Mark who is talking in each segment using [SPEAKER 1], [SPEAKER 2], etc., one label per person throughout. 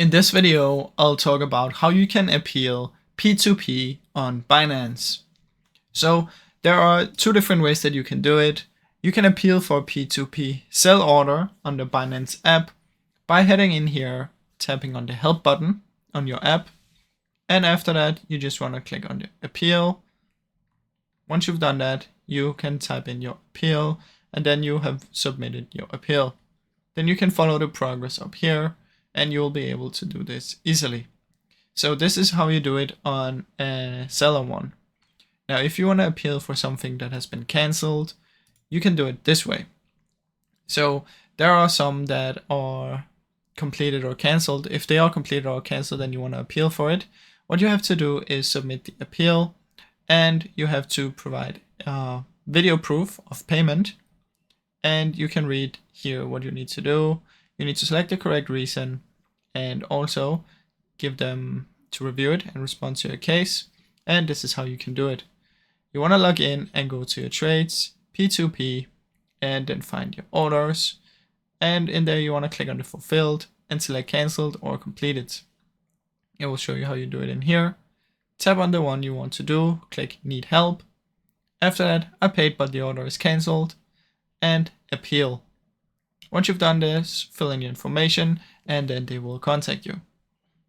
[SPEAKER 1] In this video, I'll talk about how you can appeal P2P on Binance. So there are two different ways that you can do it. You can appeal for P2P sell order on the Binance app by heading in here, tapping on the help button on your app. And after that, you just want to click on the appeal. Once you've done that, you can type in your appeal and then you have submitted your appeal. Then you can follow the progress up here and you'll be able to do this easily. So this is how you do it on a seller one. Now, if you want to appeal for something that has been canceled, you can do it this way. So there are some that are completed or canceled. If they are completed or canceled and you want to appeal for it, what you have to do is submit the appeal and you have to provide video proof of payment. And you can read here what you need to do. You need to select the correct reason and also give them to review it and respond to your case. And this is how you can do it. You want to log in and go to your trades, P2P, and then find your orders. And in there, you want to click on the fulfilled and select canceled or completed. It will show you how you do it in here. Tap on the one you want to do, click need help. After that, I paid but the order is canceled, and appeal. Once you've done this, fill in your information and then they will contact you.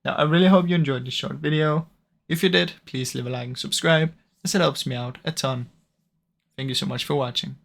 [SPEAKER 1] Now, I really hope you enjoyed this short video. If you did, please leave a like and subscribe as it helps me out a ton. Thank you so much for watching.